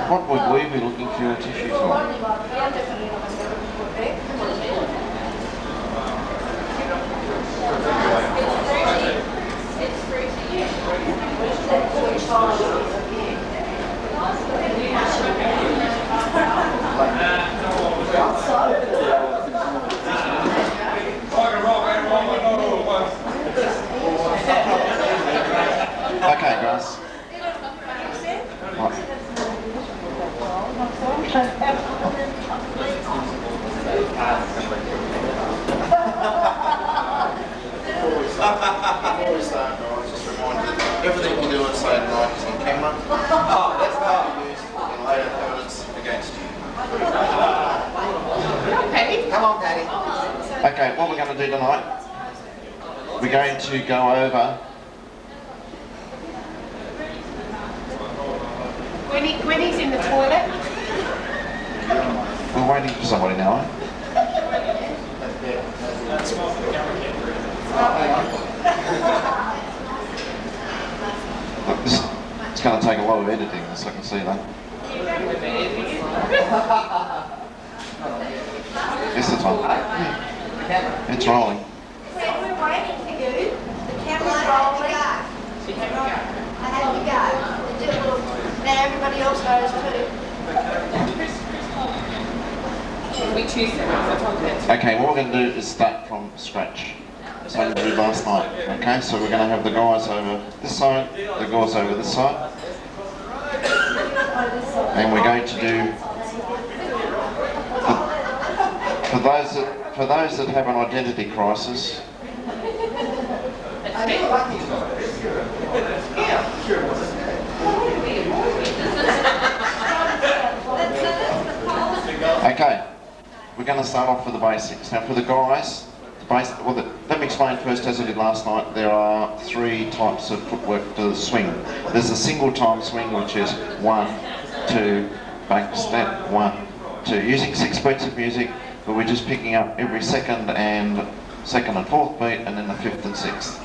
What would we be looking for your tissue for? Okay, guys. Before we start, guys, just remind you, everything we do inside 90's on camera. That's how you use in later evidence against you. Come on, Patty. Okay, what we're going to do tonight, we're going to go over. When he's in the toilet. We're waiting for somebody now, eh? Look, it's going to take a lot of editing, so I can see that. It's the time. It's rolling. We're waiting for you. The camera's rolling. I had you go. Now everybody else knows too. We choose them. Okay, what we're going to do is start from scratch. So we did last night. Okay, so we're going to have the guys over this side, the girls over this side. And we're going to do, for those that have an identity crisis, okay, we're going to start off with the basics. Now for the guys, let me explain first, as I did last night, there are 3 types of footwork to the swing. There's a single time swing, which is 1, 2, back step, 1, 2. Using 6 beats of music, but we're just picking up every second and 4th beat, and then the 5th and 6th.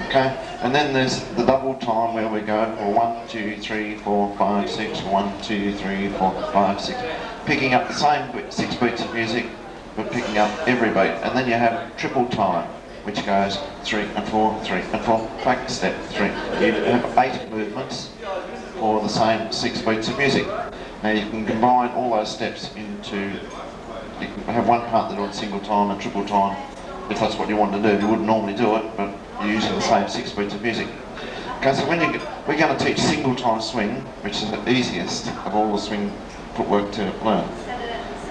Okay, and then there's the double time where we go for 1, 2, 3, 4, 5, 6, 1, 2, 3, 4, 5, 6, picking up the same 6 beats of music, but picking up every beat. And then you have triple time, which goes 3 and 4, 3 and 4, back step, 3. You have 8 movements for the same 6 beats of music. Now you can combine all those steps into, you can have one part that on single time and triple time, if that's what you want to do. You wouldn't normally do it, but you're using the same 6 beats of music. Okay, so we're going to teach single time swing, which is the easiest of all the swing footwork to learn.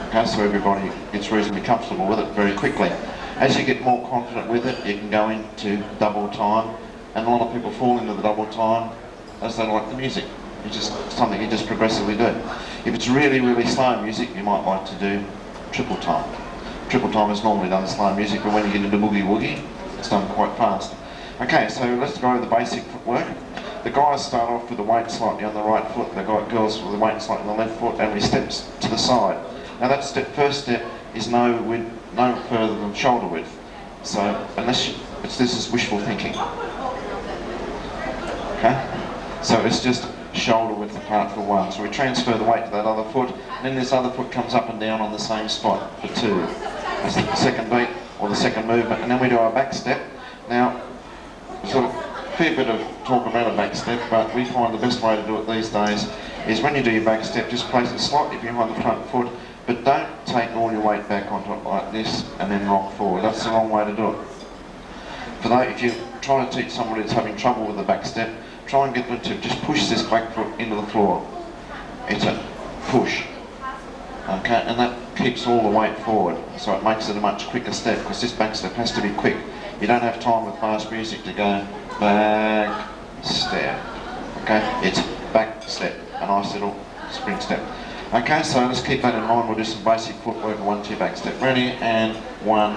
Okay, so everybody gets reasonably comfortable with it very quickly. As you get more confident with it, you can go into double time, and a lot of people fall into the double time as they like the music. It's just something you just progressively do. If it's really, really slow music, you might like to do triple time. Triple time is normally done slow music, but when you get into boogie woogie, it's done quite fast. Okay, so let's go over the basic footwork. The guys start off with the weight slightly on the right foot, the girls with the weight slightly on the left foot, and we step to the side. Now that first step is no further than shoulder width. So this is wishful thinking. Okay? So it's just shoulder width apart for 1. So we transfer the weight to that other foot, and then this other foot comes up and down on the same spot for 2. That's the second beat, or the second movement, and then we do our back step. Now, sort of a fair bit of talk about a back step, but we find the best way to do it these days is when you do your back step, just place it slightly behind the front foot, but don't take all your weight back onto it like this and then rock forward. That's the wrong way to do it. For that, if you're trying to teach somebody that's having trouble with the back step, try and get them to just push this back foot into the floor. It's a push. Okay, and that keeps all the weight forward, so it makes it a much quicker step, because this back step has to be quick. You don't have time with fast music to go back step. Okay, it's back step, a nice little spring step. Okay, so let's keep that in mind. We'll do some basic footwork. 1, 2, back step. Ready? And 1,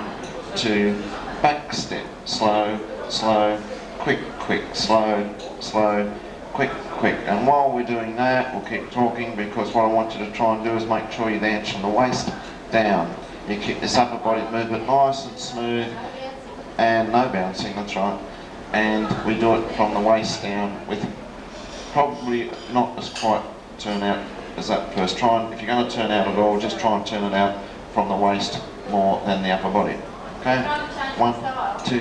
2, back step. Slow, slow, quick, quick, slow, slow, quick, quick. And while we're doing that, we'll keep talking, because what I want you to try and do is make sure you dance from the waist down. You keep this upper body movement nice and smooth, and no bouncing, that's right. And we do it from the waist down with probably not as quite turn out as that first. Try and, if you're going to turn out at all, just try and turn it out from the waist more than the upper body. Okay, 1, 2,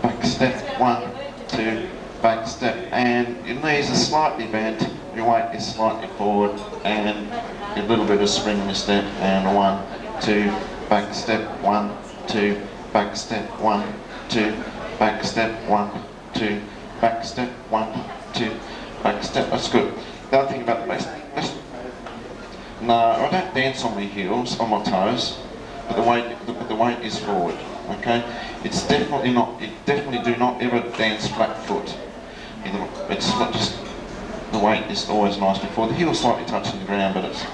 back step, 1, 2, back step, and your knees are slightly bent, your weight is slightly forward, and a little bit of spring in your step, and 1, 2, back step, 1, 2, back step, 1, 2, back step, 1, 2, back step, 1, 2, back step. That's good. The other thing about the bass, no, I don't dance on my heels, on my toes, but the weight is forward. Okay, it's definitely not. You definitely do not ever dance flat foot. It's not just the weight is always nice before the heel slightly touching the ground, but it's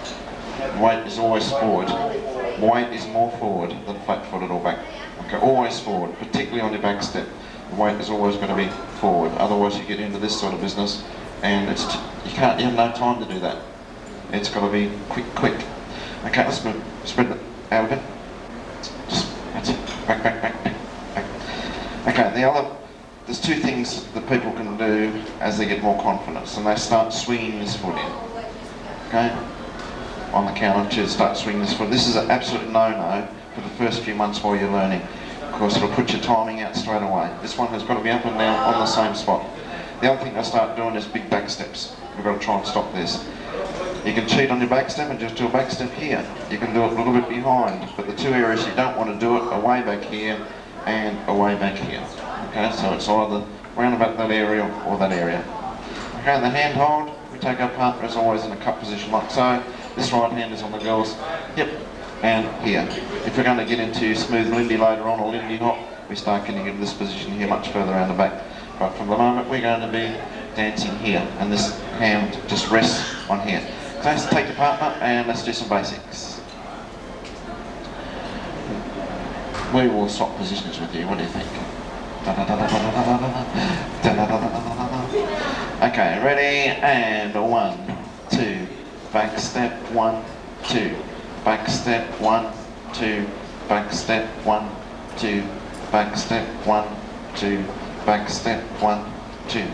the weight is always forward. The weight is more forward than flat footed or back. Okay, always forward, particularly on your back step. The weight is always going to be forward. Otherwise, you get into this sort of business, and it's you have no time to do that. It's got to be quick. Okay, let's move. Spread it out a bit. Just that's it. Back. Okay, there's two things that people can do as they get more confidence, and they start swinging this foot in. Okay, on the count of 2, start swinging this foot. This is an absolute no-no for the first few months while you're learning. Of course, it'll put your timing out straight away. This one has got to be up and down on the same spot. The other thing I start doing is big back steps. We've got to try and stop this. You can cheat on your back step and just do a back step here. You can do it a little bit behind, but the two areas you don't want to do it are way back here and away back here. Okay, so it's either round about that area or that area. Okay, the hand hold, we take our partner as always in a cup position like so. This right hand is on the girl's hip and here. If we're going to get into smooth Lindy later on or Lindy hop, we start getting into this position here much further around the back. But from the moment we're going to be dancing here, and this hand just rests on here. So let's take your partner and let's do some basics. We will swap positions with you, what do you think? Okay, ready, and 1, 2, back step, 1, 2, back step, 1, 2, back step, 1, 2, back step, 1, 2, back step, 1, 2,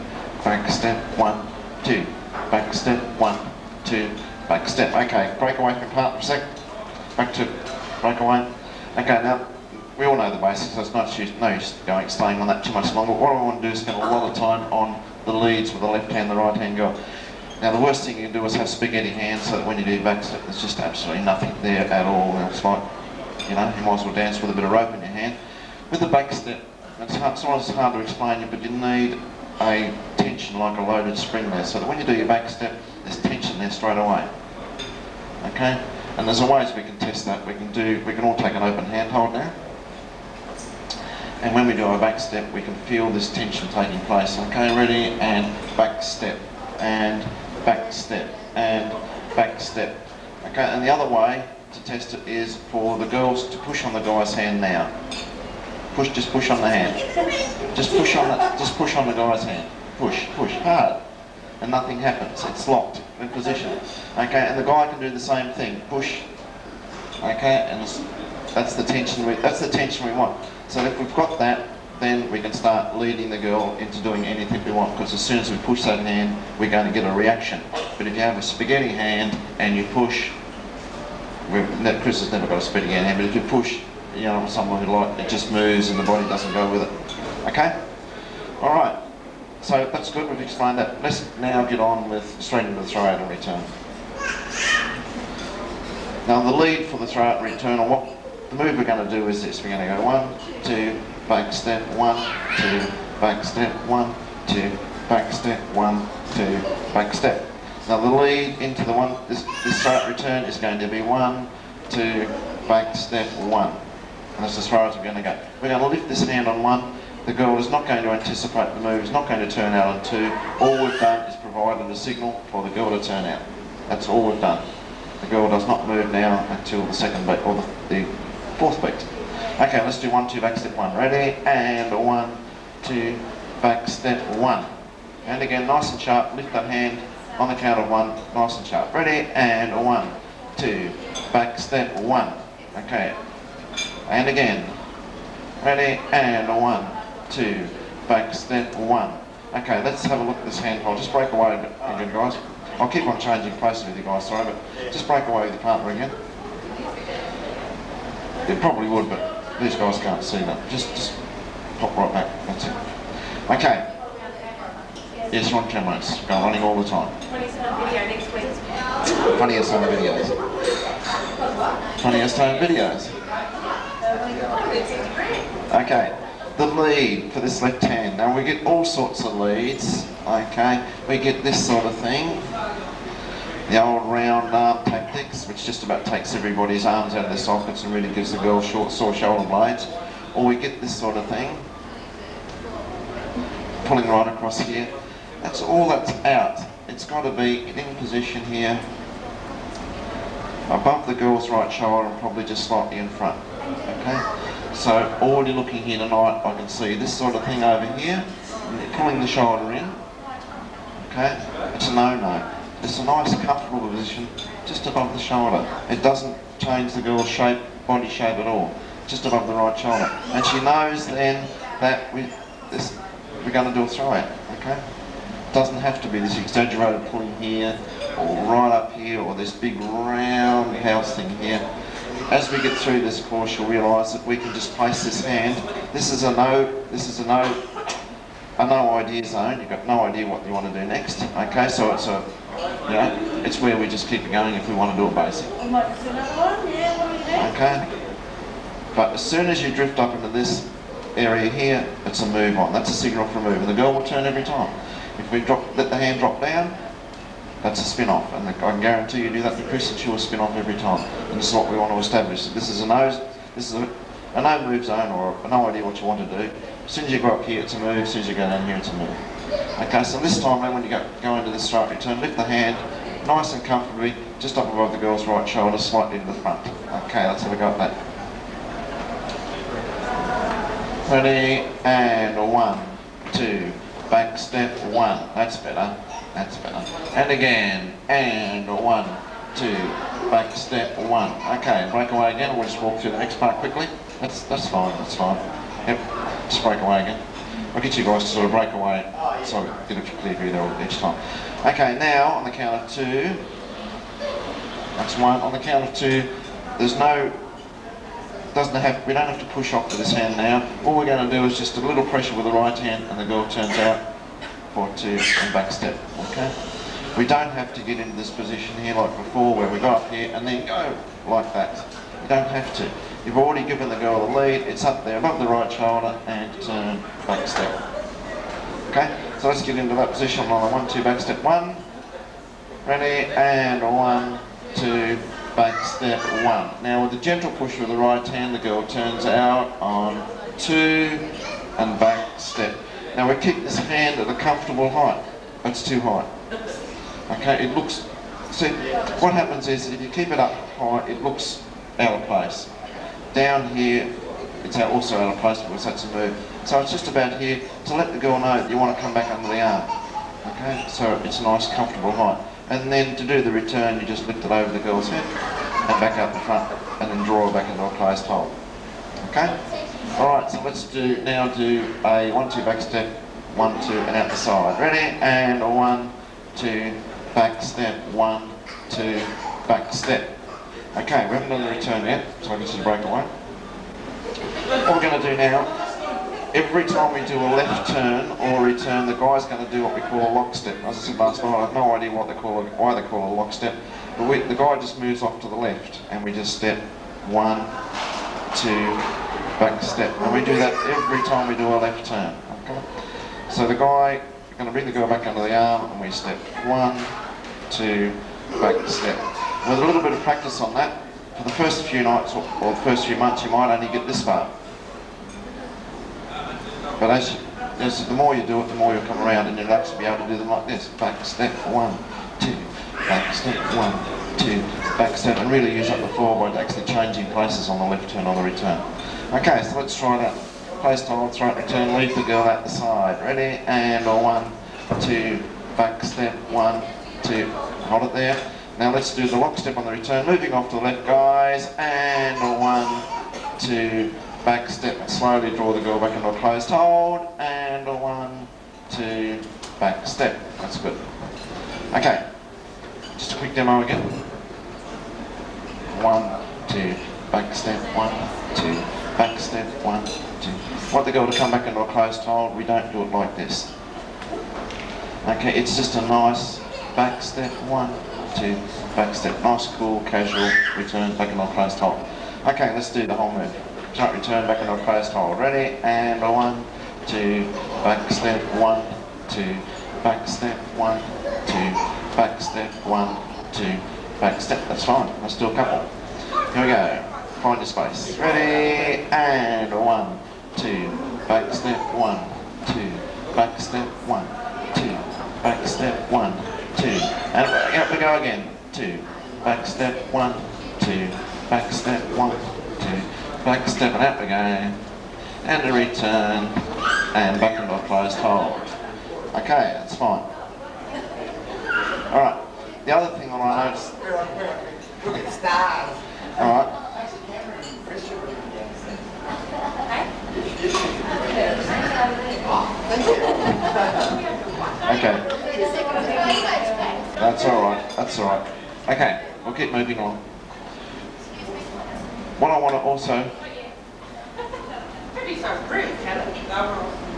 back step, 1, 2, back step, 1, 2, back step. Okay, break away from your partner for a sec. Back to break away. Okay, now we all know the basics, so it's no use staying on that too much longer. What I want to do is spend a lot of time on the leads with the left hand, the right hand go. Now the worst thing you can do is have spaghetti hands, so that when you do back step, there's just absolutely nothing there at all. And it's like, you know, you might as well dance with a bit of rope in your hand. With the back step, sometimes it's hard to explain you, but you need a tension like a loaded spring there, so that when you do your back step, there's tension there straight away. Okay, and there's a ways we can test that. We can all take an open hand hold now, and when we do our back step, we can feel this tension taking place. Okay, ready, and back step, and back step, and back step. Okay, and the other way to test it is for the girls to push on the guy's hand now. Just push on the hand. Just push on the guy's hand. Push hard, and nothing happens. It's locked in position. Okay, and the guy can do the same thing. Push. Okay, and that's the tension we want. So if we've got that, then we can start leading the girl into doing anything we want, because as soon as we push that hand, we're going to get a reaction. But if you have a spaghetti hand and you push, Chris has never got a spaghetti hand, but if you push, you know, someone who it just moves and the body doesn't go with it. Okay? Alright. So that's good, we've explained that. Let's now get on with straight into the throw out and return. Now the lead for the throw out and return, or what the move we're going to do is this. We're going to go 1, 2, back step, 1, 2, back step, 1, 2, back step, 1, 2, back step. Now the lead into the this throw out return is going to be 1, 2, back step, 1. And that's as far as we're going to go. We're going to lift this hand on 1. The girl is not going to anticipate the move, is not going to turn out on 2. All we've done is provided a signal for the girl to turn out. That's all we've done. The girl does not move now until the second beat, or the fourth beat. Okay, let's do 1, 2, back step, 1. Ready? And 1, 2, back step, 1. And again, nice and sharp, lift that hand on the count of 1, nice and sharp. Ready? And 1, 2, back step, 1. Okay. And again. Ready? And 1, 2, back step, 1. Okay, let's have a look at this hand hold. Just break away a bit again, guys. I'll keep on changing places with you guys, sorry, but just break away with your partner again. It probably would, but these guys can't see that. Just pop right back, that's it. Okay. Yes, you're on camera, it's going running all the time. Funniest home video next week. Funniest home videos. Funniest home videos. Okay, the lead for this left hand. Now we get all sorts of leads, okay? We get this sort of thing. The old round arm tactics, which just about takes everybody's arms out of their sockets and really gives the girl short, sore shoulder blades. Or we get this sort of thing. Pulling right across here. That's all that's out. It's got to be in position here, above the girl's right shoulder and probably just slightly in front. Okay? So already looking here tonight, I can see this sort of thing over here, and pulling the shoulder in. Okay? It's a no-no. It's a nice comfortable position just above the shoulder. It doesn't change the girl's shape, body shape at all. Just above the right shoulder. And she knows then that we're going to do a throw-out. Okay? Doesn't have to be this exaggerated pulling here, or right up here, or this big round house thing here. As we get through this course, you'll realise that we can just place this hand. This is a no idea zone. You've got no idea what you want to do next. Okay, so it's a, you know, it's where we just keep it going if we want to do it basic. Okay, but as soon as you drift up into this area here, it's a move on. That's a signal for a move, and the girl will turn every time. If we let the hand drop down, that's a spin off, and I can guarantee you do that to Chris and she'll spin off every time. And this is what we want to establish. This is a no move zone, or no idea what you want to do. As soon as you go up here, it's a move. As soon as you go down here, it's a move. Okay, so this time then when you go into this straight return, lift the hand nice and comfortably, just up above the girl's right shoulder, slightly to the front. Okay, let's have a go at that. Ready, and 1, 2, back step 1. That's better. That's better. And again, and 1, 2, back step 1. Okay, break away again. We'll just walk through the next part quickly. That's fine. That's fine. Yep, just break away again. I'll get you guys to sort of break away so I get a clear view there each time. Okay, now on the count of 2. That's 1. On the count of 2, there's no. We don't have to push off to this hand now. All we're going to do is just a little pressure with the right hand, and the girl turns out for 2 and back step. Okay. We don't have to get into this position here like before, where we go up here and then go like that. You don't have to. You've already given the girl the lead. It's up there above the right shoulder and turn back step. Okay. So let's get into that position on the 1, 2 back step 1. Ready, and 1, 2. Back step 1. Now with a gentle push with the right hand, the girl turns out on 2 and back step. Now we keep this hand at a comfortable height. That's too high. Okay, it looks, see, what happens is if you keep it up high, it looks out of place. Down here, it's also out of place because that's a move. So it's just about here to let the girl know that you want to come back under the arm. Okay, so it's a nice comfortable height. And then to do the return, you just lift it over the girl's head and back up the front, and then draw her back into a closed hold. Okay? Alright, so let's now do a 1, 2 back step, 1, 2, and out the side. Ready? And 1, 2, back step, 1, 2, back step. Okay, we haven't done the return yet, so I can just break away. What we're going to do now, every time we do a left turn or return, the guy's going to do what we call a lock step. As I said last night, I have no idea why they call it a lock step, but the guy just moves off to the left, and we just step 1, 2, back step, and we do that every time we do a left turn. Okay? So the guy is going to bring the girl back under the arm, and we step 1, 2, back step. With a little bit of practice on that, for the first few nights or the first few months, you might only get this far. But as the more you do it, the more you'll come around, and you'll actually be able to do them like this. Back step, 1, 2, back step, 1, 2, back step, and really use up the floor by actually changing places on the left turn or the return. Okay, so let's try that. Place hold, throw it, return, leave the girl at the side. Ready? And 1, 2, back step, 1, 2, hold it there. Now let's do the lock step on the return, moving off to the left, guys, and 1, 2, back step, and slowly draw the girl back into a closed hold, and 1, 2, back step. That's good. Okay, Just a quick demo again. 1, 2, back step, 1, 2, back step, 1, 2. Want the girl to come back into a closed hold, we don't do it like this. Okay, it's just a nice back step, 1, 2, back step. Nice, cool, casual return back into a closed hold. Okay, let's do the whole move. Start return back into a closed hold. Ready? And 1, 2, back step, 1, 2, back step, 1, 2, back step, 1, 2, back step. That's fine. Let's do a couple. Here we go. Find your space. Ready? And 1, 2, back step, 1, 2, back step, 1, 2, back step, 1, 2. And up we go again. 2, back step, 1, 2, back step, 1, 2, back step, and out we go. And a return, and back into a closed hold. Okay, that's fine. Alright, the other thing that I noticed... Look at the stars. Alright. Okay. That's alright, that's alright. Okay, we'll keep moving on. What I want to also...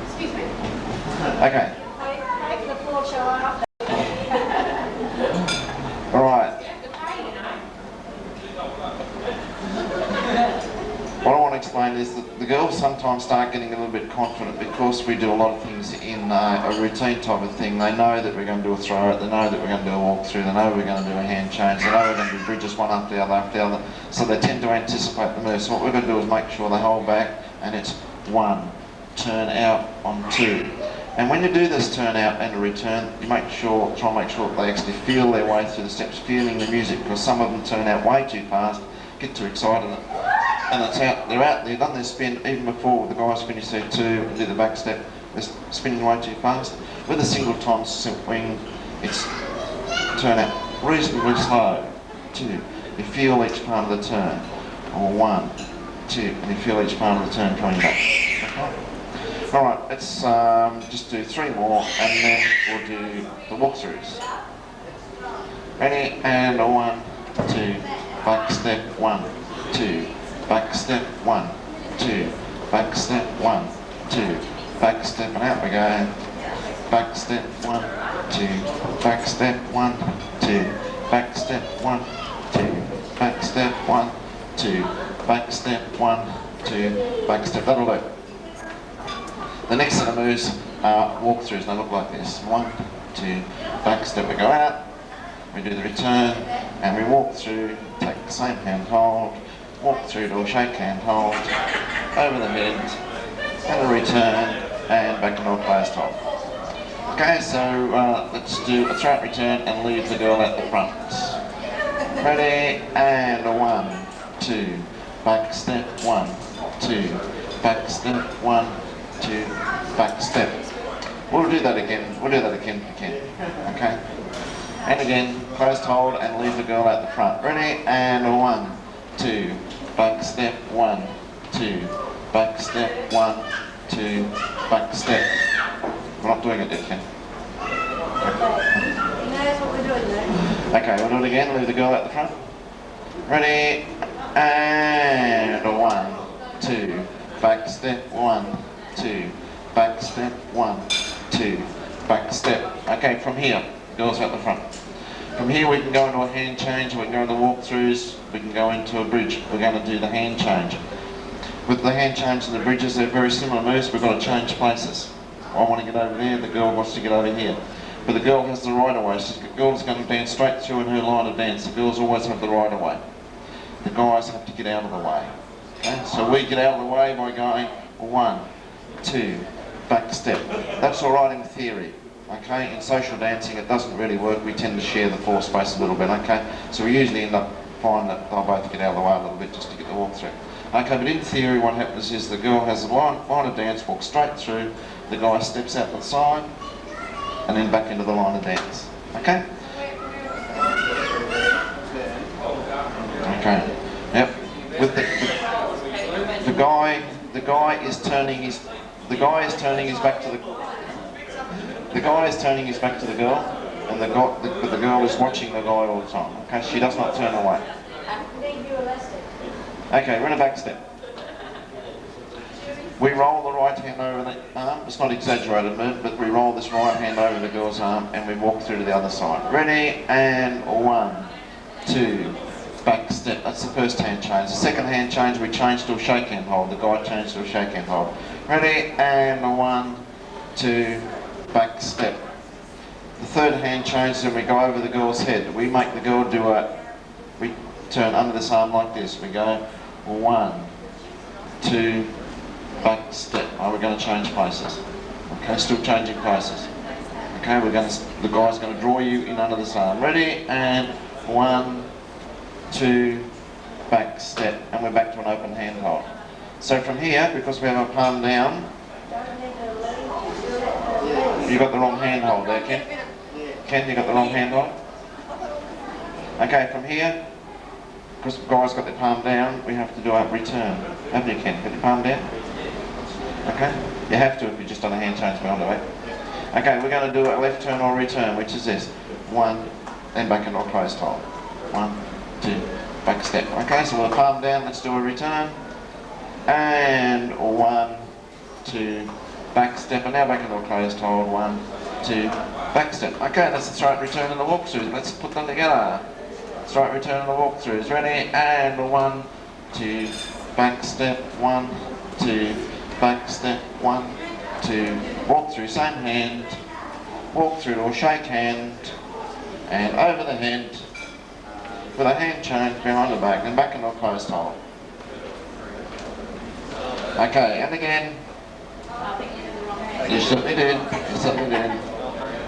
Excuse me. Okay. Make the floor show up. Alright. What I want to explain is that the girls sometimes start getting a little bit confident because we do a lot of things in a routine type of thing. They know that we're going to do a throw out, they know that we're going to do a walk through, they know we're going to do a hand change, they know we're going to do bridges one after the other, so they tend to anticipate the move. So what we're going to do is make sure they hold back and it's 1, turn out on 2. And when you do this turn out and a return, you try and make sure that they actually feel their way through the steps, feeling the music, because some of them turn out way too fast, get too excited, and it's out. They've done their spin even before the guys finish their 2 and do the back step. They're spinning way too fast. With a single time swing, it's turn out reasonably slow. 2, you feel each part of the turn, or 1, 2, and you feel each part of the turn coming back. Okay. Alright, let's just do 3 more and then we'll do the walkthroughs. Ready? And 1, 2, back step, 1, 2, back step, 1, 2, back step, 1, 2, back step, and out we go. Back step, 1, 2, back step, 1, 2, back step, 1, 2, back step, 1, 2, back step, 1, 2, back step. That'll do. The next set of moves are walkthroughs, and they look like this. 1, 2, back step, we go out, we do the return, and we walk through, take the same hand hold, walk through to a shake hand hold, over the mid, and a return, and back into a closed hold. Okay, so let's do a throw out return and leave the girl at the front. Ready, and 1, 2, back step, 1, 2, back step, 1, 2, back step. We'll do that again if we can. Okay? And again, closed hold and leave the girl at the front. Ready? And 1, 2, back step, 1, 2, back step, 1, 2, back step. We're not doing it yet, Ken. That's what we're doing now. Okay, we'll do it again, leave the girl at the front. Ready? And 1, 2, back step, 1, 2, back step, 1, 2, back step. Okay, from here, girls at the front. From here we can go into a hand change, we can go into walkthroughs, we can go into a bridge. We're going to do the hand change. With the hand change and the bridges, they're very similar moves, we've got to change places. I want to get over there, the girl wants to get over here. But the girl has the right of way, so the girl's going to dance straight through in her line of dance. The girls always have the right of way. The guys have to get out of the way. Okay? So we get out of the way by going 1, 2, back step. That's alright in theory. Okay? In social dancing it doesn't really work, we tend to share the floor space a little bit, okay? So we usually end up finding that they'll both get out of the way a little bit just to get the walk through. Okay, but in theory what happens is the girl has a line of dance, walks straight through, the guy steps out the side, and then back into the line of dance. Okay? Okay. Yep. With the guy is turning his back to the girl, and the girl is watching the guy all the time. Okay, she does not turn away. Okay, we're in a back step. We roll the right hand over the arm. It's not exaggerated move, but we roll this right hand over the girl's arm and we walk through to the other side. Ready, and 1, 2, back step. That's the first hand change. The second hand change, we change to a shake hand hold. The guy changed to a shake hand hold. Ready, and 1, 2, back step. The third hand change, then we go over the girl's head. We make the girl do we turn under this arm like this. We go 1, 2, back step. We're going to change places. Okay, still changing places. Okay, the guy's going to draw you in under this arm. Ready, and 1, 2, back step, and we're back to an open hand hold. So from here, because we have our palm down, you got the wrong hand hold there, Ken. Ken, you got the wrong hand hold. Okay, from here, because the guy's got their palm down, we have to do a return. Haven't you, Ken? Got your palm down? Okay, you have to if you just done a hand change behind the way. Okay, we're going to do a left turn or return, which is this. 1, then back into a closed hold. 1, 2, back step. Okay, so with the palm down, let's do a return. And 1, 2, back step, and now back into a closed hold. 1, 2, back step. Okay, that's the straight return and the walkthrough. Let's put them together. Straight return and the walkthroughs. Ready? And 1, 2, back step. 1, 2, back step. 1, 2, walk through, same hand. Walk through or shake hand. And over the head with a hand change behind the back and back into a closed hold. Okay, and again. You certainly did. You certainly did.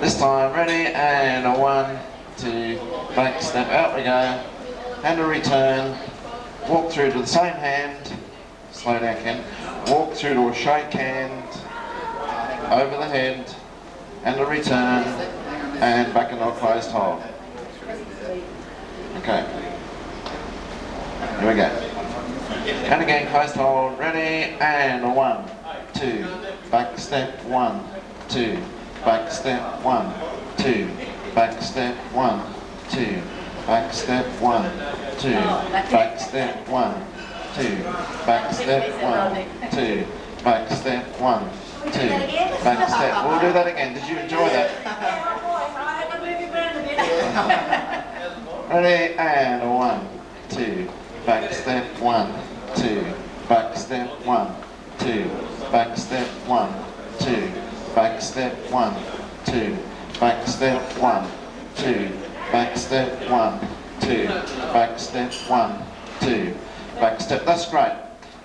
This time, ready, and 1, 2, back step, out we go. And a return. Walk through to the same hand. Slow down, Ken. Walk through to a shake hand. Over the head. And a return. And back into a closed hold. Okay. Here we go. And again, closed hold. Ready, and 1, 2, back step. 1, 2, back step. 1, 2, back step. 1, 2, back step. 1, 2, back step. 1, 2, back step. 1, 2, back step. 1, 2, back step. We'll do that again. Did you enjoy that? Ready, and 1, 2, back step. 1, 2, back step. 1, 2, back step. 1, 2, back step. 1, 2, back step. 1, 2, back step. 1, 2, back step. 1, 2, back step. That's great.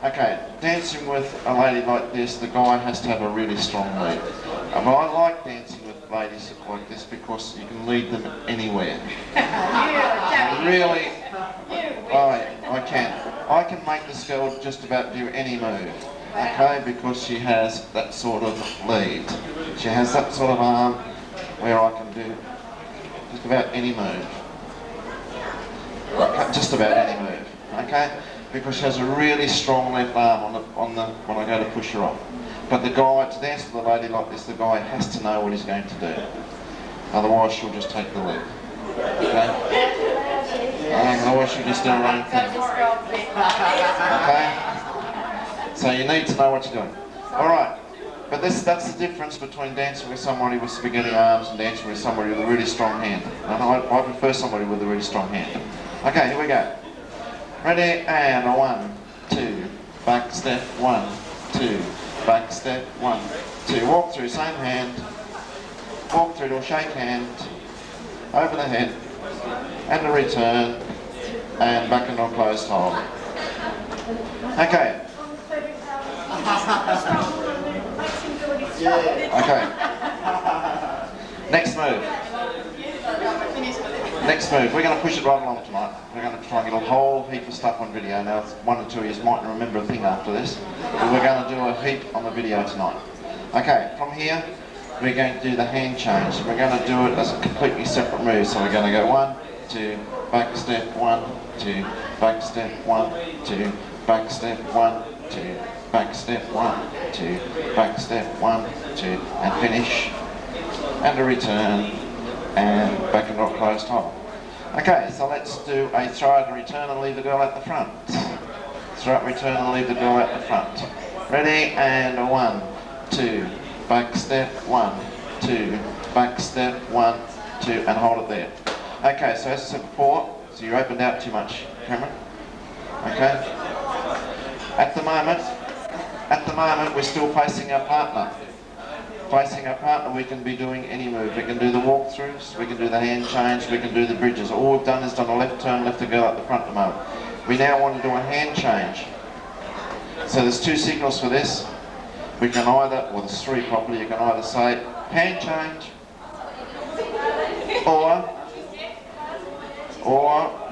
Okay, dancing with a lady like this, the guy has to have a really strong lead. I like dancing with ladies like this because you can lead them anywhere. Really, I can. I can make this girl just about do any move, okay, because she has that sort of lead. She has that sort of arm where I can do just about any move. Okay, just about any move, okay? Because she has a really strong left arm when I go to push her off. But the guy, to dance with a lady like this, the guy has to know what he's going to do. Otherwise she'll just take the lead. Okay? Otherwise she'll just do her own thing. Okay? So you need to know what you're doing. Alright. But that's the difference between dancing with somebody with spaghetti arms and dancing with somebody with a really strong hand. I prefer somebody with a really strong hand. Okay, here we go. Ready, and 1, 2, back step. 1, 2, back step. 1, 2, walk through, same hand. Walk through to a shake hand. Over the head. And a return. And back into a closed hold. Okay. Okay. Next move. Next move. We're going to push it right along tonight. We're going to try and get a whole heap of stuff on video. Now, one or two of you mightn't remember a thing after this, but we're going to do a heap on the video tonight. Okay, from here, we're going to do the hand change. We're going to do it as a completely separate move. So we're going to go 1, 2, back step, 1, 2, back step, 1, 2, back step, 1, 2, back step, 1, 2, back step, 1, 2, and finish. And a return. and back into a closed hold. Okay, so let's do a throw it and return and leave the girl at the front. Throw it, return and leave the girl at the front. Ready, and a 1, 2, back step, 1, 2, back step, 1, 2, and hold it there. Okay, so as I said before, so you opened out too much, Cameron. Okay. At the moment, we're still facing our partner. Facing our partner, we can be doing any move. We can do the walkthroughs, we can do the hand change, we can do the bridges. All we've done is done a left turn, left the girl at the front at the moment. We now want to do a hand change. So there's 2 signals for this. We can either, well there's 3 probably, you can either say hand change, or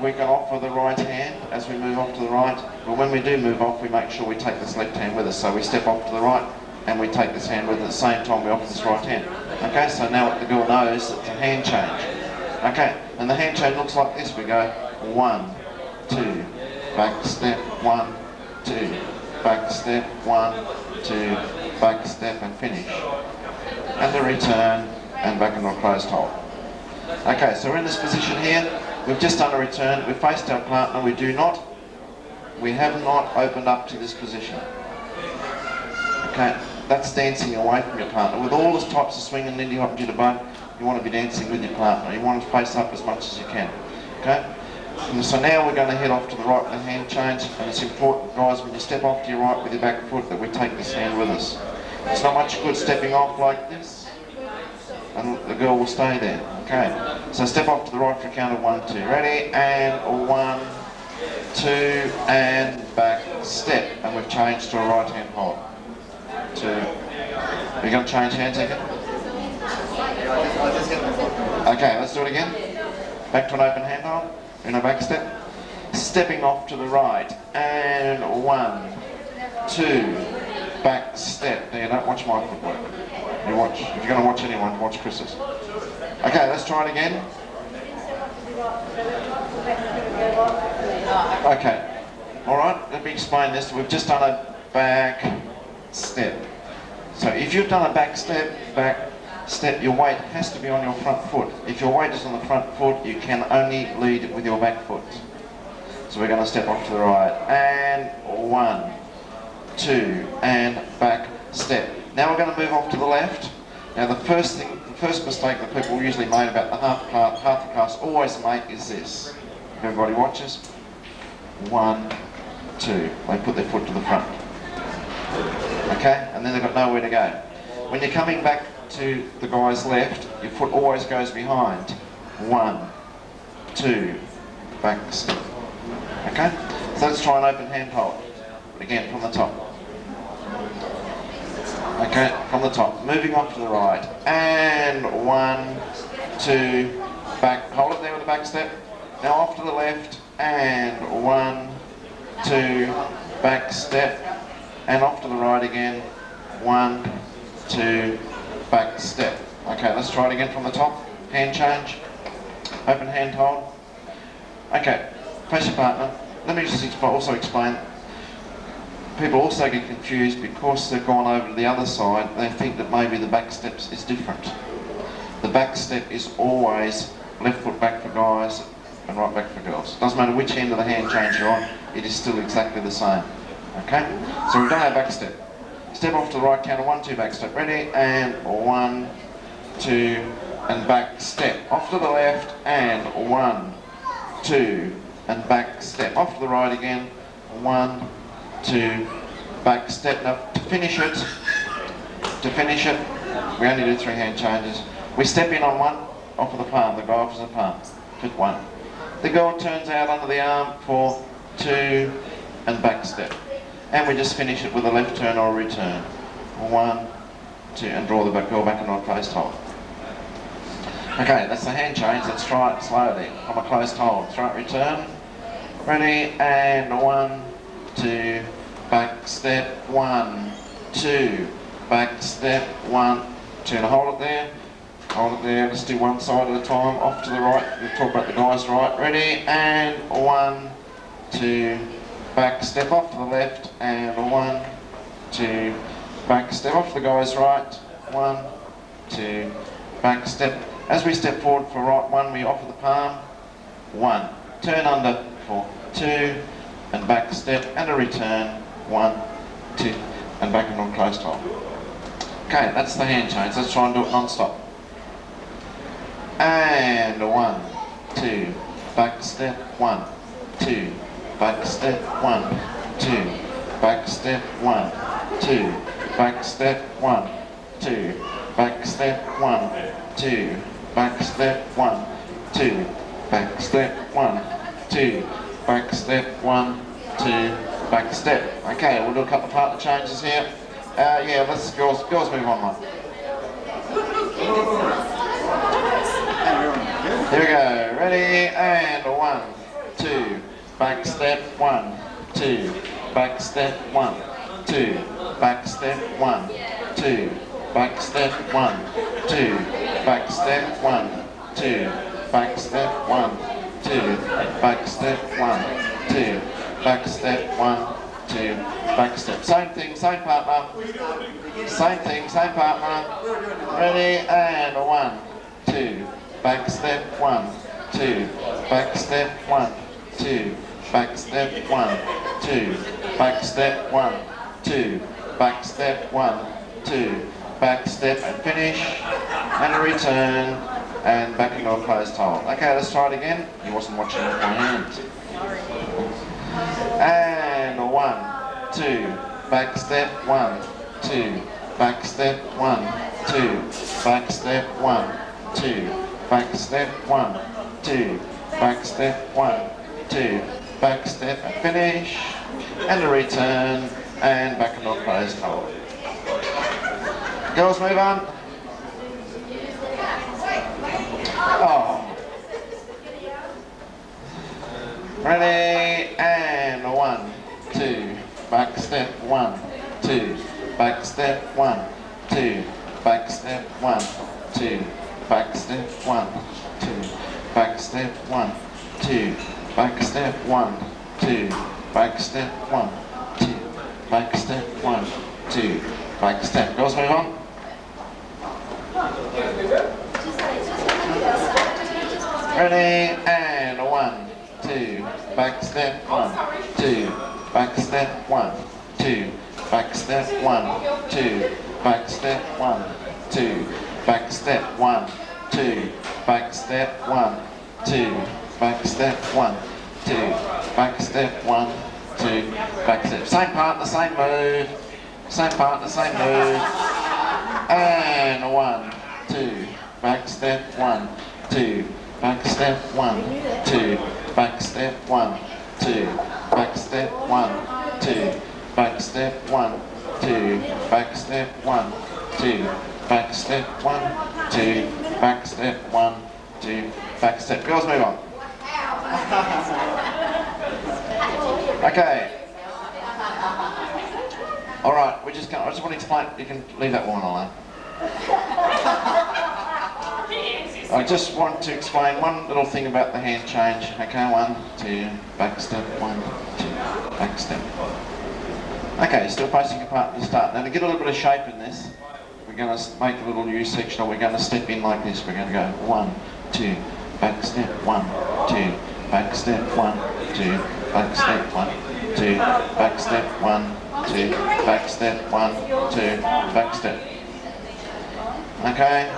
we can offer the right hand as we move off to the right. But when we do move off, we make sure we take this left hand with us. So we step off to the right and we take this hand with us at the same time we offer this right hand. Okay, so now the girl knows it's a hand change. Okay, and the hand change looks like this. We go 1, 2, back step, 1, 2, back step, 1, 2, back step, and finish. And a return, and back into a closed hold. Okay, so we're in this position here. We've just done a return. We've faced our partner. We have not opened up to this position. Okay, that's dancing away from your partner. With all those types of swing and Lindy hop and jitterbug, you want to be dancing with your partner. You want to face up as much as you can. Okay? And so now we're going to head off to the right with the hand change, and it's important, guys, when you step off to your right with your back foot, that we take this hand with us. It's not much good stepping off like this, and the girl will stay there. Okay, so step off to the right for a count of 1, 2. Ready, and 1, 2, and back step, and we've changed to a right hand hold. 2. Are you going to change hands again? Okay, let's do it again. Back to an open hand hold. In a back step, stepping off to the right, and 1, 2, back step. Now you don't watch my footwork. You watch. If you're going to watch anyone, watch Chris's. Okay, let's try it again. Okay. All right. Let me explain this. We've just done a back step. So if you've done a back step, your weight has to be on your front foot. If your weight is on the front foot, you can only lead with your back foot. So we're going to step off to the right, and 1, 2, and back step. Now we're going to move off to the left. Now the first mistake that people usually make about the half the class always make is this. If everybody watches, 1, 2. They put their foot to the front. Okay, and then they've got nowhere to go. When you're coming back to the guy's left, your foot always goes behind. 1, 2, back step. Okay? So let's try an open hand hold. Again, from the top. Okay, from the top. Moving off to the right. And 1, 2, back. Hold it there with the back step. Now off to the left. And 1, 2, back step. And off to the right again. 1, 2, back step. Okay, let's try it again from the top. Hand change. Open hand hold. Okay, face your partner. Let me just also explain. People also get confused because they've gone over to the other side. They think that maybe the back steps is different. The back step is always left foot back for guys and right back for girls. Doesn't matter which end of the hand change you're on, it is still exactly the same. Okay? So we've done our back step. Step off to the right, count of 1, 2, back step. Ready? And 1, 2, and back step. Off to the left, and 1, 2, and back step. Off to the right again. 1, 2, back step. Now to finish it, we only do 3 hand changes. We step in on 1, offer the palm. The guy offers the palm. Fit 1. The girl turns out under the arm for 2, and back step. And we just finish it with a left turn or a return. 1, 2, and draw the girl back into a closed hold. Okay, that's the hand change. Let's try it slowly from a closed hold. Throw it, return. Ready, and 1, 2, back step, 1, 2, back step, 1, 2, and hold it there. Hold it there. Let's do one side at a time. Off to the right. We'll talk about the guy's right. Ready, and 1, 2, back step. Off to the left, and 1, 2, back step. Off to the guy's right. 1, 2, back step. As we step forward for right 1, we offer the palm, 1, turn under for 2, and back step, and a return, 1, 2, and back into a closed hold. Okay, that's the hand change. Let's try and do it non-stop. And 1, 2, back step, 1, 2, back step, 1, 2, back step, 1, 2, back step, 1, 2, back step, 1, 2, back step, 1, 2, back step, 1, 2, back step, 1, 2, back step. Okay, we'll do a couple of partner changes here. Yeah, let's girls move on, mate. Here we go. Ready? And 1, 2, back step, 1, 2, back step, 1, 2, back step, 1, 2, back step, 1, 2, back step, 1, 2, back step, 1, 2, back step, 1, 2, back step, 1, 2, back step. Same thing, same partner. Same thing, same partner. Ready? And 1, 2, back step, 1, 2, back step, 1, 2, back step, 1, 2, back step, 1, 2, back step, 1, 2, back step, and finish, and a return, and back into a closed hold. Okay, let's try it again. He wasn't watching with my hands. And 1, 2, back step, 1, 2, back step, 1, 2, back step, 1, 2, back step, 1, 2, back step, 1, 2, back step, and finish, and a return, and back into a closed hold. Girls, move on. Oh. Ready? And 1, 2, back step, 1, 2, back step, 1, 2, back step, 1, 2, back step, 1, 2, back step, 1, 2, back step, 1, 2, back step, 1, 2, back step, 1, 2, back step. Girls, move on. Ready? And 1, 2, back step, 1, 2, back step, 1, 2, back step, 1, 2, back step, 1, 2, back step, 1, 2, back step, 1, 2, back step, 1, 2, back step, 1, 2, back step. Same partner, same move. Same partner, same move. And 1, 2, back step, 1, 2, back step, 1, 2, back step, 1, 2, back step, 1, 2, back step, 1, 2, back step, 1, 2, back step, 1, 2, back step, 1, 2, back step. Girls, move on. Okay. All right, I just want to explain. You can leave that one alone. I just want to explain one little thing about the hand change. Okay, 1, 2, back step, 1, 2, back step. Okay, still facing apart at the start. Now to get a little bit of shape in this, we're going to make a little U section, or we're going to step in like this. We're going to go 1, 2, back step, 1, 2, back step, 1, 2, back step, 1, 2, back step, 1, 2, back step, 1, 2, back step. Okay?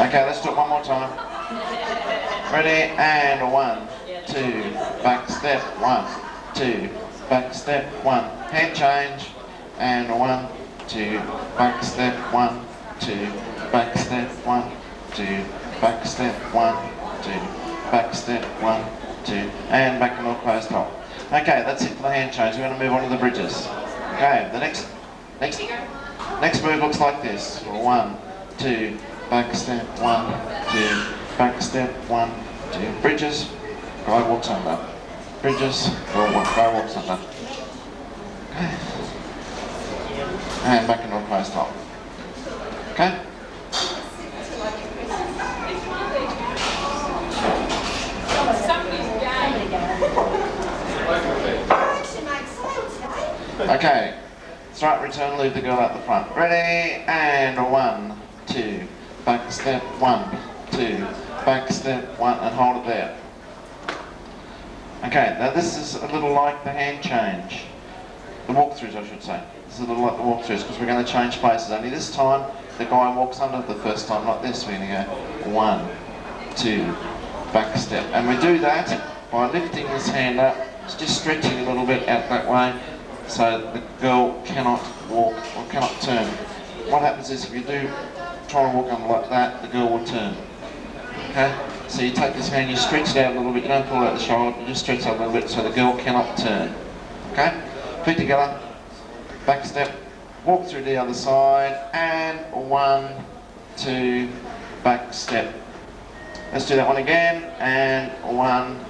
Okay, let's do it one more time. Ready? And 1, 2, back step, 1, 2, back step, 1, hand change, and 1, 2, back step, 1, 2, back step, 1, 2, back step, 1, 2, back step, 1, 2, and back into a closed hold. Okay, that's it for the hand change. We're going to move on to the bridges. Okay, the next move looks like this. 1, 2, back step, 1, 2, back step, 1, 2, bridges, guy walks under. Bridges, guy walks under. Okay. And back into a closed hold. Okay? return, leave the girl at the front. Ready, and 1, 2, back step, 1, 2, back step, 1, and hold it there. Okay, now this is a little like the hand change. The walkthroughs, I should say. This is a little like the walkthroughs because we're going to change places. Only this time, the guy walks under the first time like this. We're going to go 1, 2, back step. And we do that by lifting this hand up, just stretching a little bit out that way so the girl cannot walk or cannot turn. What happens is if you do try and walk under like that, the girl will turn. Okay? So you take this hand, you stretch it out a little bit, you don't pull out the shoulder, you just stretch it out a little bit so the girl cannot turn. Okay? Feet together, back step, walk through the other side, and 1, 2, back step. Let's do that one again, and 1,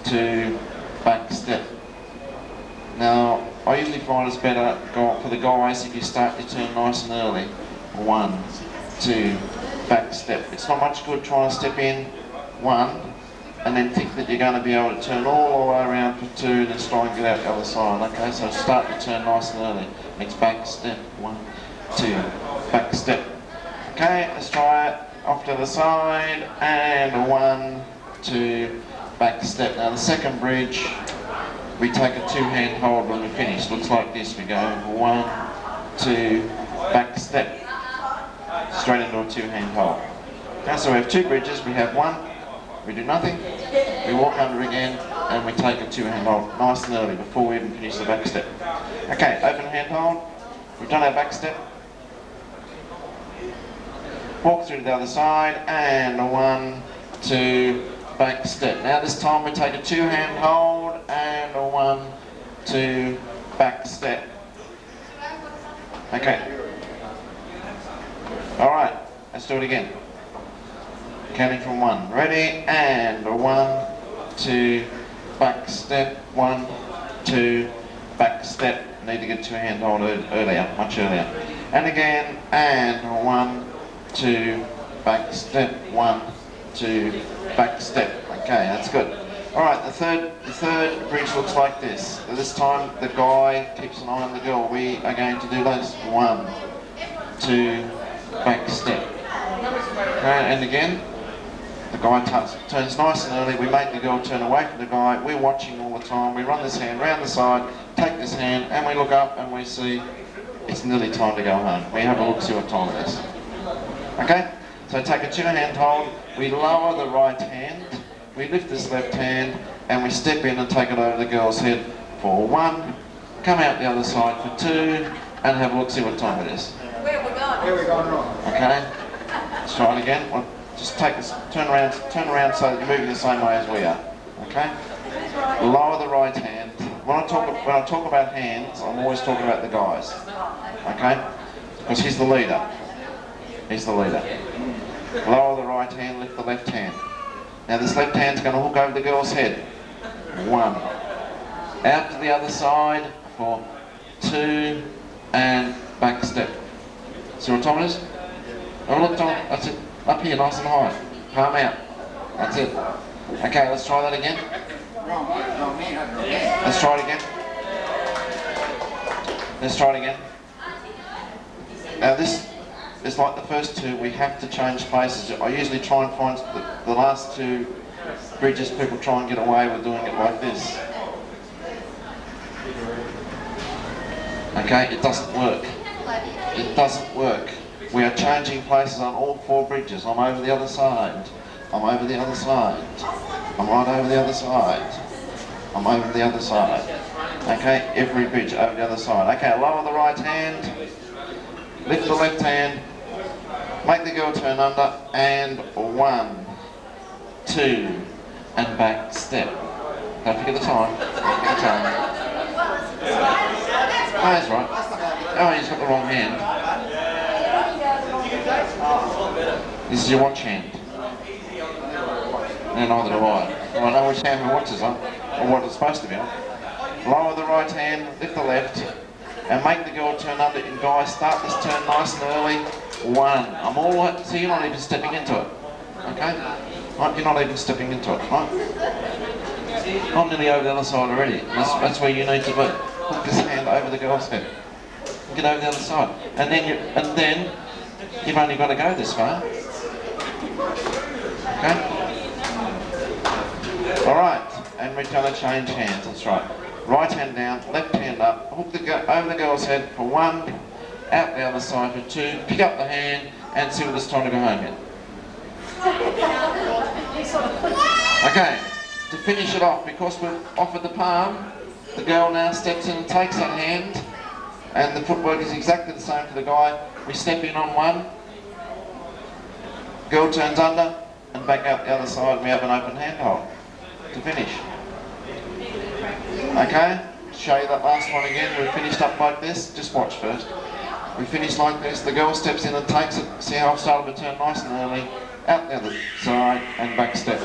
2, back step. Now, I usually find it's better for the guys if you start your turn nice and early. 1, 2, back step. It's not much good trying to step in 1 and then think that you're going to be able to turn all the way around for 2 and then try and get out the other side. Okay, so start your turn nice and early. Next back step, 1, 2, back step. Okay, let's try it. Off to the side, and 1, 2, back step. Now the second bridge, we take a 2-hand hold when we finish. Looks like this. We go 1, 2, back step. Straight into a 2-hand hold. Okay, so we have 2 bridges. We have 1, we do nothing, we walk under again, and we take a 2-hand hold nice and early before we even finish the back step. Okay, open hand hold. We've done our back step. Walk through to the other side, and 1, 2, back step. Now this time we take a 2-hand hold, and 1, 2, back step. Okay. Alright, let's do it again. Counting from 1. Ready, and 1, 2, back step, 1, 2, back step. Need to get 2-hand hold earlier, much earlier. And again, and 1, 2, back step, 1, 2, back step. Okay, that's good. Alright, the third bridge looks like this. This time the guy keeps an eye on the girl. We are going to do those 1, 2, back step. Okay, and again, the guy turns nice and early. We make the girl turn away from the guy. We're watching all the time. We run this hand round the side, take this hand, and we look up and we see it's nearly time to go home. We have a look, see what time it is. Okay, so take a 2-hand hold. We lower the right hand. We lift this left hand, and we step in and take it over the girl's head for 1. Come out the other side for 2, and have a look, see what time it is. Where are we going? Where we going wrong? Okay, let's try it again. Well, just take this, turn around so that you're moving the same way as we are. Okay? Lower the right hand. When I talk about hands, I'm always talking about the guys. Okay? Because he's the leader. He's the leader. Lower the right hand, lift the left hand. Now this left hand's going to hook over the girl's head. 1. Out to the other side for 2, and back step. See what time it is? Oh look, Tom, that's it. Up here, nice and high. Palm out. That's it. Okay, let's try that again. Let's try it again. Let's try it again. Now this is like the first 2, we have to change places. I usually try and find the last 2 bridges, people try and get away with doing it like this. Okay, it doesn't work. It doesn't work. We are changing places on all 4 bridges. I'm over the other side. I'm over the other side. I'm right over the other side. I'm over the other side. Okay, every bridge over the other side. Okay, lower the right hand. Lift the left hand. Make the girl turn under. And 1, 2, and back step. Don't forget the time. Don't forget the time. Oh, that's right. Oh, he's got the wrong hand. This is your watch hand. And neither do I. I know which hand my watch is on, or what it's supposed to be on. Lower the right hand, lift the left, and make the girl turn under. And guys, start this turn nice and early. 1. I'm all right. See, you're not even stepping into it. Okay? Right, you're not even stepping into it. Right? I'm nearly over the other side already. That's where you need to be. Hook this hand over the girl's head. get over the other side. And then you've only got to go this far. Okay? Alright, and we're going to change hands, that's right. Right hand down, left hand up, hook over the girl's head for 1, out the other side for 2, pick up the hand and see whether it's time to go home yet. Okay, to finish it off, because we've offered the palm, the girl now steps in and takes that hand, and the footwork is exactly the same for the guy. We step in on 1, girl turns under, and back out the other side, and we have an open handhold to finish. Okay, show you that last one again. We've finished up like this, just watch first. We finish like this, the girl steps in and takes it. See how I've started to turn nice and early, out the other side and back step.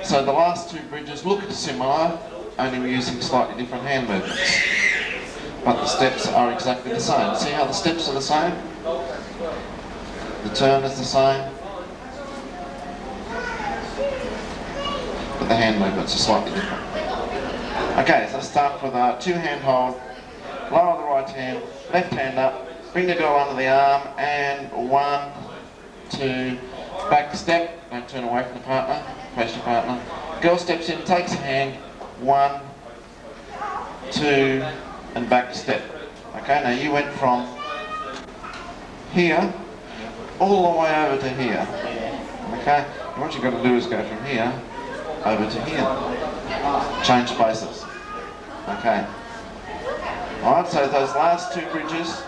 So the last 2 bridges look similar, only we're using slightly different hand movements. But the steps are exactly the same. See how the steps are the same? The turn is the same. But the hand movements are slightly different. Okay, so let's start with a 2-hand hold. Lower the right hand, left hand up, bring the girl under the arm, and 1, 2, back step. Don't turn away from the partner, face your partner. Girl steps in, takes a hand, 1, 2, and back step. Okay, now you went from here all the way over to here. Okay, and what you've got to do is go from here over to here. Change places. Okay. Alright, so those last 2 bridges,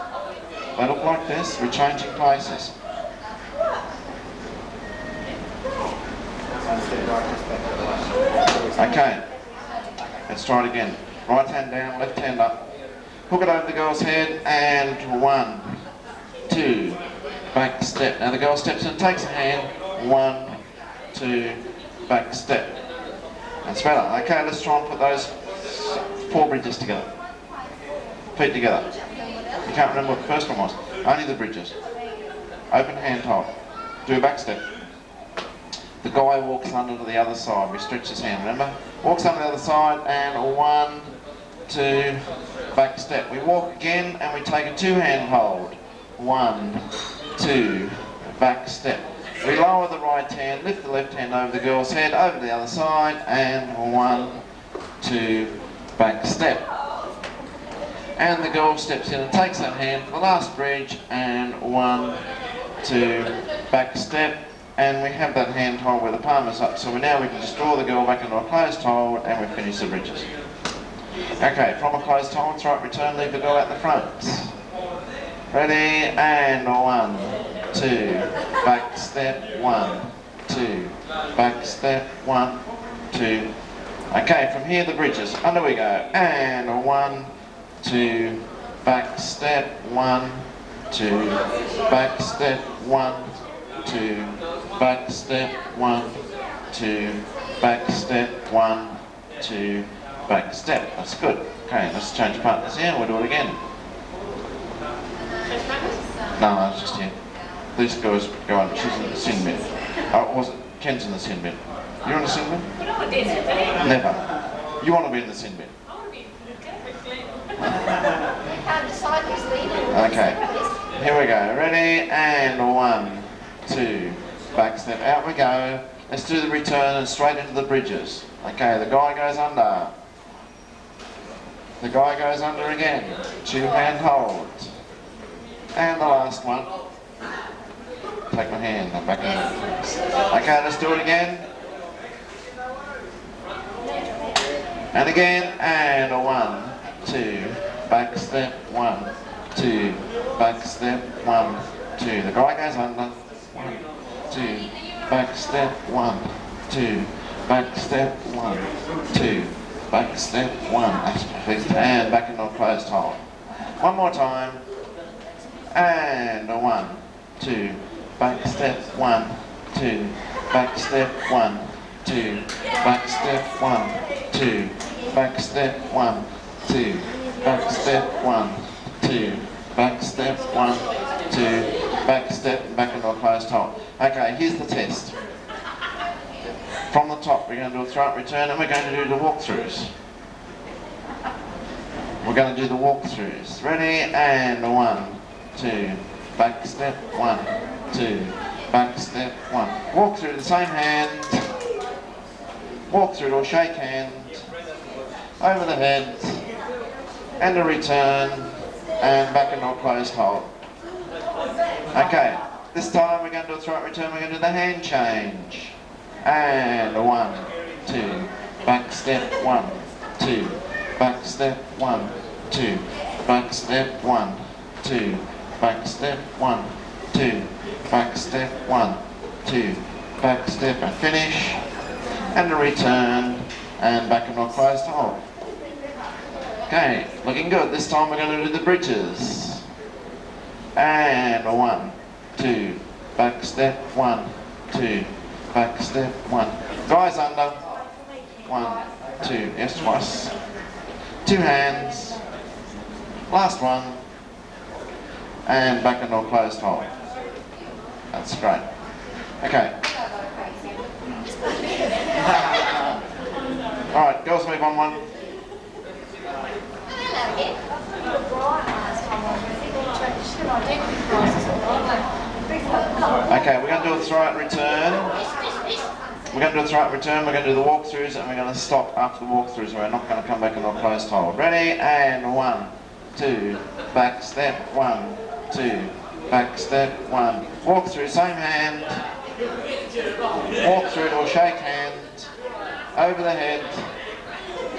they look like this. We're changing places. Okay. Let's try it again. Right hand down, left hand up. Hook it over the girl's head, and 1, 2, back step. Now the girl steps in, takes a hand, 1, 2, back step. That's better. Okay, let's try and put those 4 bridges together. Feet together. You can't remember what the first one was. Only the bridges. Open hand hold. Do a back step. The guy walks under to the other side. We stretch his hand, remember? Walks under the other side, and 1, 2, back step. We walk again and we take a 2-hand hold. 1, 2, back step. We lower the right hand, lift the left hand over the girl's head, over the other side, and 1, 2, back step. And the girl steps in and takes that hand for the last bridge, and 1, 2, back step. And we have that hand hold where the palm is up, so now we can just draw the girl back into a closed hold, and we finish the bridges. Okay, from a closed hold, it's right return, leave the girl out the front. Ready, and 1, 2, back step, 1, 2, back step, 1, 2. Okay, from here the bridges, under we go, and 1, 2, back step, 1, 2, back step, 1, 2, back step, 1, 2, back step, 1, 2, back step. That's good. Okay, let's change partners here, we'll do it again. No, it's just here. This girl's going, she's in the sin bin. Oh, it wasn't, Ken's in the sin bin. You're in the sin bin? Never. You want to be in the sin bin? Okay, here we go. Ready, and 1, 2, back step, out we go. Let's do the return and straight into the bridges. Okay, the guy goes under. The guy goes under again. 2-hand hold. And the last one. Take my hand, I'm back in. Okay, let's do it again. And again, and 1, 2, back step, 1, 2, back step, 1, 2. The guy goes under. 1, 2, back step, 1, 2, back step, 1, 2, back step, 1. That's perfect. And back into a closed hold. One more time. And 1, 2, back step, 1, 2, back step, 1, 2, back step, 1, 2, back step, 1, 2, back step, 1, 2, back step, 1, 2, back step, back into a closed hold. Okay, here's the test. From the top, we're going to do a throw up return, and we're going to do the walkthroughs. We're going to do the walkthroughs. Ready? And 1, 2, back step, 1, 2, back step, 1. Walk through the same hand. Walk through it or shake hand. Over the head. And a return. And back into a closed hold. Okay, this time we're going to do a throw return. We're going to do the hand change. And 1, 2, back step, 1, 2, back step, 1, 2, back step, 1, 2, back step, 1, 2, back step, 1, 2, back step, and finish. And a return, and back into a closed hold. Okay, looking good. This time we're going to do the bridges. And 1, 2, back step, 1, 2, back step, 1. Guys under. 1, 2, yes, twice. 2 hands. Last one. And back into a closed hold. That's great. Okay. Alright, girls move on one. Okay, we're going to do a throw out return. We're going to do a throw out return, we're going to do the walkthroughs, and we're going to stop after the walkthroughs. We're not going to come back into a closed hold. Ready? And 1, 2, back step, 1, 2, back step, 1. Walk through, same hand. Walk through it or shake hand. Over the head.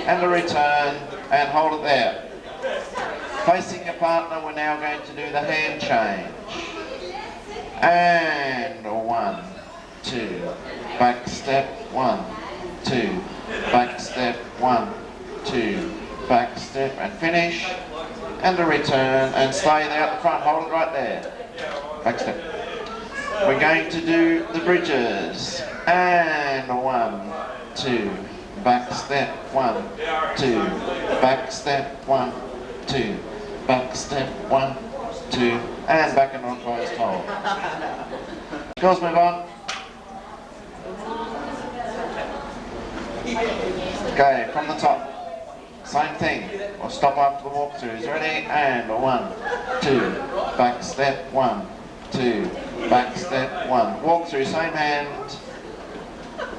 And a return. And hold it there. Facing your partner, we're now going to do the hand change. And 1, 2, back step, 1, 2, back step, 1, 2, back step, and finish. And a return, and stay there at the front, hold it right there. Back step. We're going to do the bridges. And 1, 2, back step, 1, 2, back step, 1, 2, back step, 1, 2, and back into a closed hold. Girls, move on. Okay, from the top. Same thing. We'll stop after the walkthroughs. Ready? And 1, 2, back step, 1, 2, back step, 1. Walk through, same hand.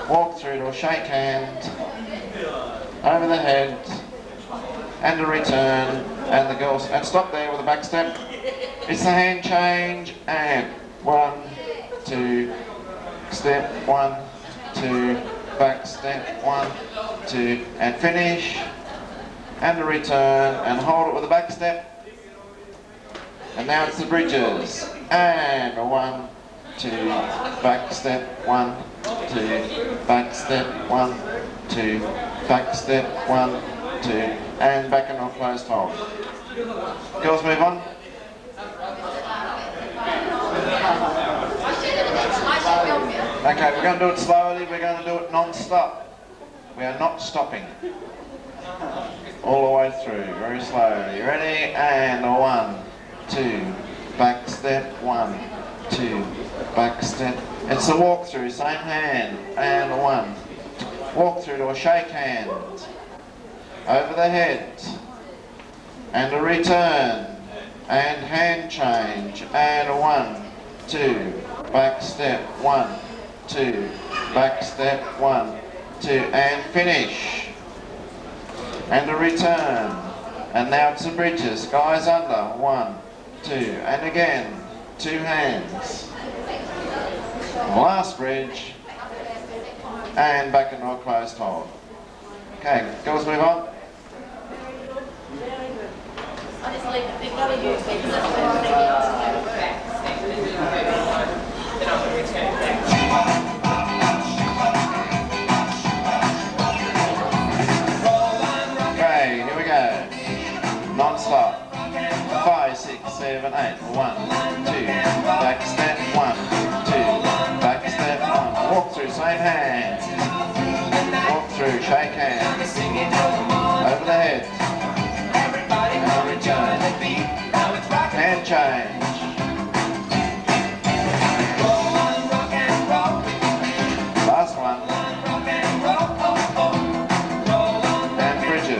Walk through it or shake hand. Over the head. And a return. And the girls. And stop there with a back step. It's the hand change. And 1, 2, step, 1, 2, back step, 1, 2, and finish. And a return, and hold it with a back step. And now it's the bridges. And 1, 2, back step, 1, 2, back step, 1, 2, back step, 1, 2, and back into a closed hold. Girls, move on. Okay, we're going to do it slowly, we're going to do it non-stop. We are not stopping. All the way through, very slowly. Ready? And 1, 2, back step, 1, 2, back step. It's a walk through, same hand. And 1, walk through to a shake hand. Over the head. And a return. And hand change. And 1, 2, back step, 1, 2, back step, 1, 2, and finish. And a return. And now it's the bridges. Guys under. 1, 2, and again 2 hands. Last bridge. And back into a closed hold. Okay, girls, move on. Honestly, they've got to use it because that's what they Okay, here we go. Non-stop. 5, 6, 7, 8. 1, 2, back step, 1, 2, back step, 1. Walk through, same hand. Walk through, shake hands. Over the head. And return. Hand change. Last one. And bridges.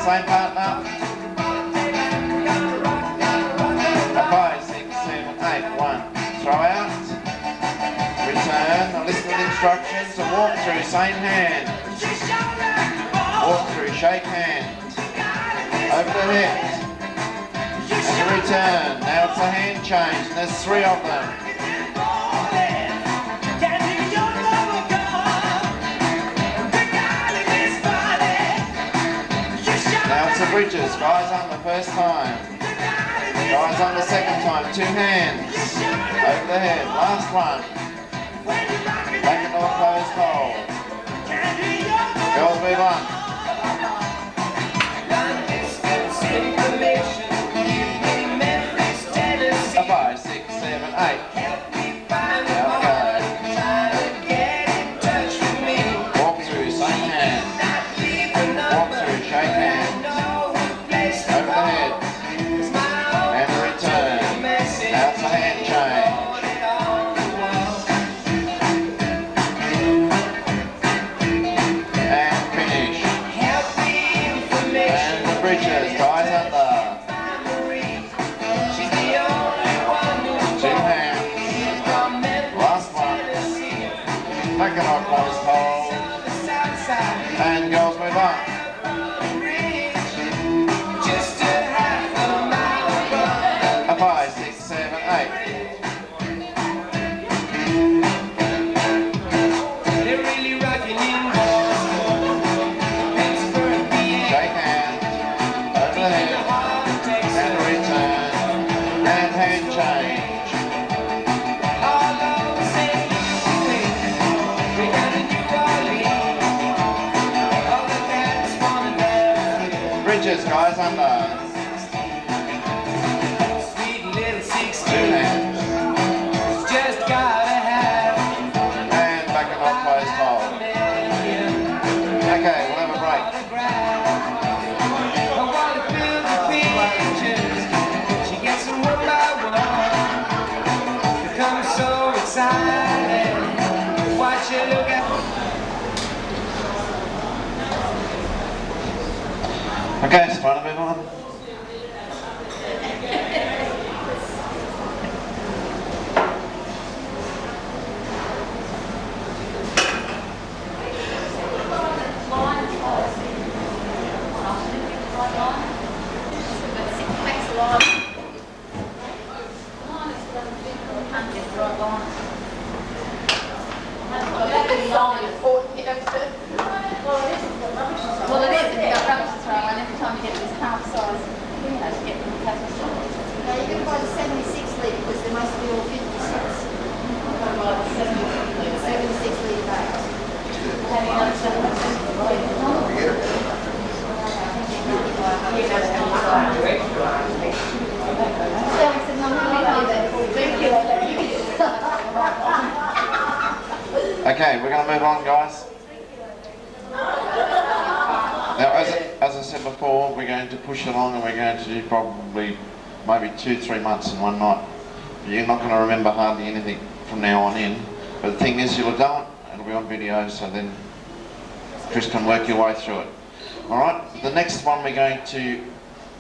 same partner. 5, 6, 7, 8. 1. Throw out. Return. Listen to the instructions and walk through. Same hand. Walk through. Shake hands. Over the hips. And return. Now it's a hand change. And there's 3 of them. Now it's the bridges. Guys on the first time. Guys on the second time. 2 hands. Over the head. Last one. Back into a closed hold. Girls move on. 5, 6, 7, 8. Now we go. Walk through, same hand. Walk through, shake hands. Over the head. And return. Now it's a hand change. And finish. And the bridges, guys under. 2 hands. Last one. Back in our closed hold. And girls move on. 5, 6, 7, 8. Shake hands. Over the head. And return. And hand change. Bridges, guys, under. 2 hands. And back in our closed hold. Okay, we'll have a break. Okay, it's fine to move on. Well, it is, if you've got rubbish to throw, and every time you get this half size, you know, to get from Katherine. No, you're going to buy the 76 litre because they must be all 56. 76 litre bags. Have you noticed that? Okay, we're going to move on, guys. Now, as I said before, we're going to push along and we're going to do probably maybe 2-3 months in one night. You're not going to remember hardly anything from now on in. But the thing is, you'll have done it. It'll be on video, so then Chris can work your way through it. All right. The next one we're going to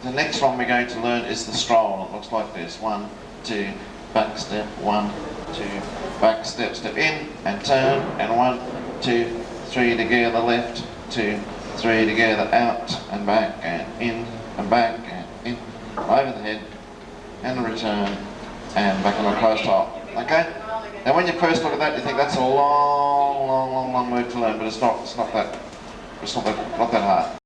learn is the stroll. It looks like this: 1, 2, back step, 1, 2, back step, step in and turn, and 1, 2, 3 together, left, 2, 3 together, out and back and in and back and in, over the head and return and back on a closed hold. Okay? Now when you first look at that, you think that's a long move to learn, but it's not that hard.